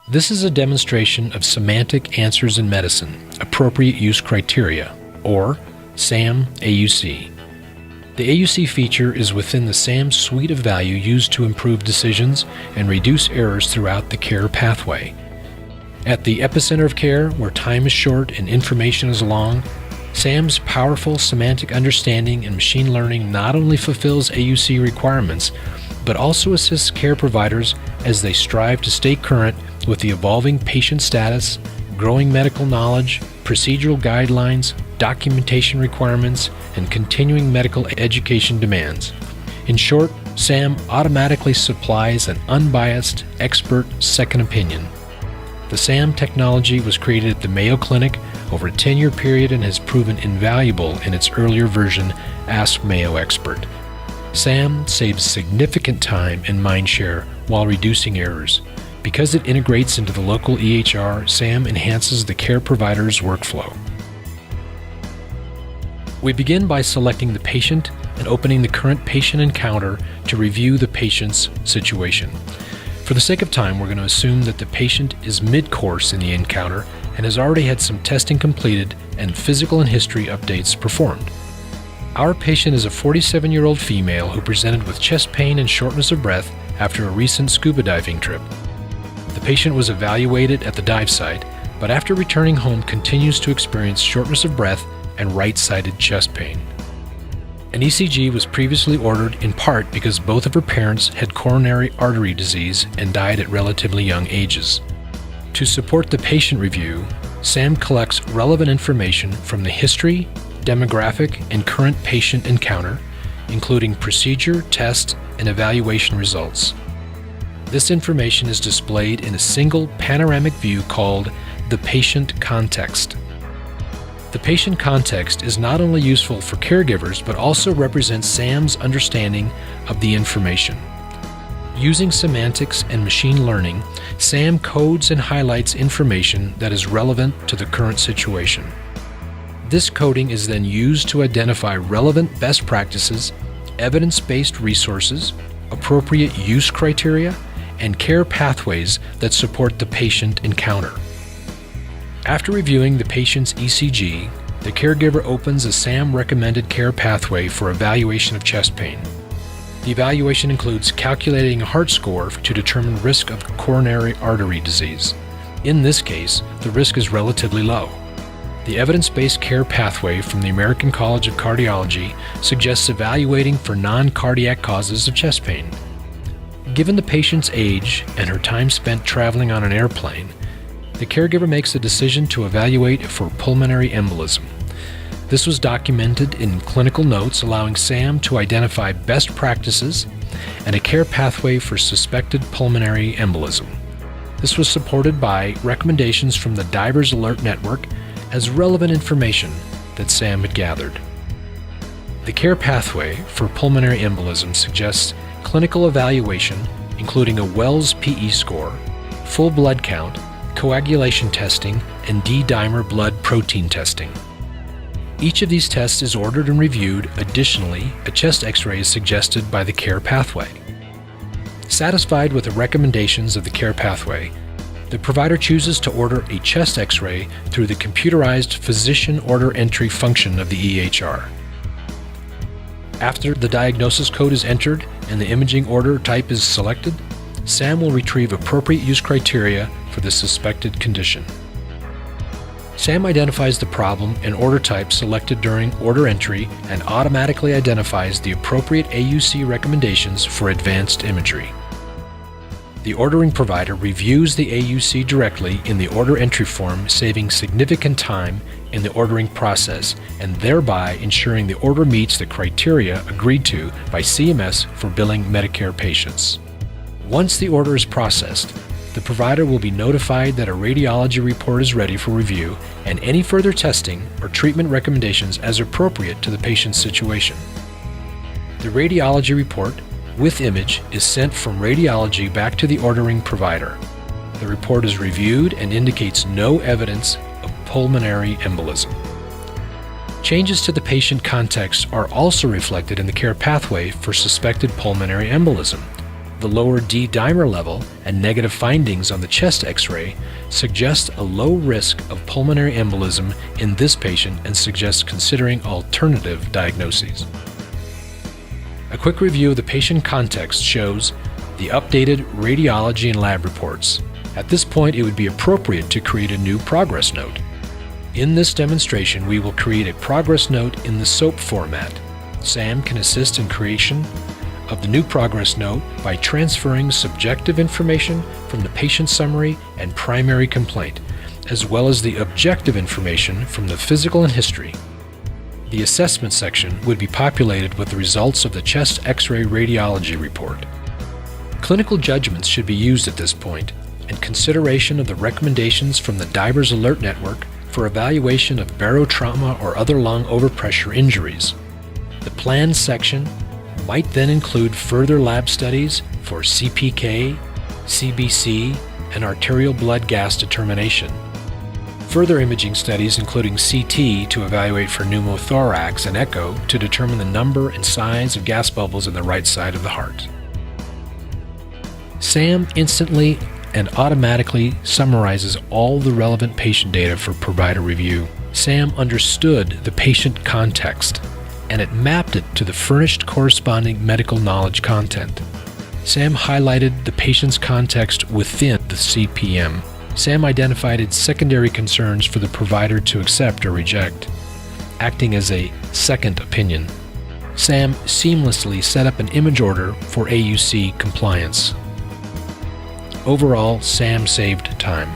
This is a demonstration of semantic answers in medicine, appropriate use criteria, or SAM-AUC. The AUC feature is within the SAM suite of value used to improve decisions and reduce errors throughout the care pathway. At the epicenter of care, where time is short and information is long, SAM's powerful semantic understanding and machine learning not only fulfills AUC requirements, but also assists care providers as they strive to stay current with the evolving patient status, growing medical knowledge, procedural guidelines, documentation requirements, and continuing medical education demands. In short, SAM automatically supplies an unbiased, expert second opinion. The SAM technology was created at the Mayo Clinic over a 10-year period and has proven invaluable in its earlier version, Ask Mayo Expert. SAM saves significant time and mind share while reducing errors. Because it integrates into the local EHR, SAM enhances the care provider's workflow. We begin by selecting the patient and opening the current patient encounter to review the patient's situation. For the sake of time, we're going to assume that the patient is mid-course in the encounter and has already had some testing completed and physical and history updates performed. Our patient is a 47-year-old female who presented with chest pain and shortness of breath after a recent scuba diving trip. The patient was evaluated at the dive site, but after returning home continues to experience shortness of breath and right-sided chest pain. An ECG was previously ordered in part because both of her parents had coronary artery disease and died at relatively young ages. To support the patient review, SAM collects relevant information from the history, demographic, and current patient encounter, including procedure, test, and evaluation results. This information is displayed in a single panoramic view called the patient context. The patient context is not only useful for caregivers, but also represents SAM's understanding of the information. Using semantics and machine learning, SAM codes and highlights information that is relevant to the current situation. This coding is then used to identify relevant best practices, evidence-based resources, appropriate use criteria, and care pathways that support the patient encounter. After reviewing the patient's ECG, the caregiver opens a SAM-recommended care pathway for evaluation of chest pain. The evaluation includes calculating a heart score to determine risk of coronary artery disease. In this case, the risk is relatively low. The evidence-based care pathway from the American College of Cardiology suggests evaluating for non-cardiac causes of chest pain. Given the patient's age and her time spent traveling on an airplane, the caregiver makes a decision to evaluate for pulmonary embolism. This was documented in clinical notes, allowing SAM to identify best practices and a care pathway for suspected pulmonary embolism. This was supported by recommendations from the Divers Alert Network as relevant information that SAM had gathered. The care pathway for pulmonary embolism suggests clinical evaluation, including a Wells PE score, full blood count, coagulation testing, and D-dimer blood protein testing. Each of these tests is ordered and reviewed. Additionally, a chest X-ray is suggested by the care pathway. Satisfied with the recommendations of the care pathway, the provider chooses to order a chest X-ray through the computerized physician order entry function of the EHR. After the diagnosis code is entered and the imaging order type is selected, SAM will retrieve appropriate use criteria for the suspected condition. SAM identifies the problem and order type selected during order entry and automatically identifies the appropriate AUC recommendations for advanced imagery. The ordering provider reviews the AUC directly in the order entry form, saving significant time in the ordering process and thereby ensuring the order meets the criteria agreed to by CMS for billing Medicare patients. Once the order is processed, the provider will be notified that a radiology report is ready for review and any further testing or treatment recommendations as appropriate to the patient's situation. The radiology report with image is sent from radiology back to the ordering provider. The report is reviewed and indicates no evidence of pulmonary embolism. Changes to the patient context are also reflected in the care pathway for suspected pulmonary embolism. The lower D-dimer level and negative findings on the chest X-ray suggest a low risk of pulmonary embolism in this patient and suggest considering alternative diagnoses. A quick review of the patient context shows the updated radiology and lab reports. At this point, it would be appropriate to create a new progress note. In this demonstration, we will create a progress note in the SOAP format. SAM can assist in creation of the new progress note by transferring subjective information from the patient summary and primary complaint, as well as the objective information from the physical and history. The assessment section would be populated with the results of the chest X-ray radiology report. Clinical judgments should be used at this point, and consideration of the recommendations from the Divers Alert Network for evaluation of barotrauma or other lung overpressure injuries. The planned section might then include further lab studies for CPK, CBC, and arterial blood gas determination. Further imaging studies including CT to evaluate for pneumothorax and echo to determine the number and size of gas bubbles in the right side of the heart. SAM instantly and automatically summarizes all the relevant patient data for provider review. SAM understood the patient context, and it mapped it to the furnished corresponding medical knowledge content. SAM highlighted the patient's context within the CPM. SAM identified its secondary concerns for the provider to accept or reject, acting as a second opinion. SAM seamlessly set up an image order for AUC compliance. Overall, SAM saved time.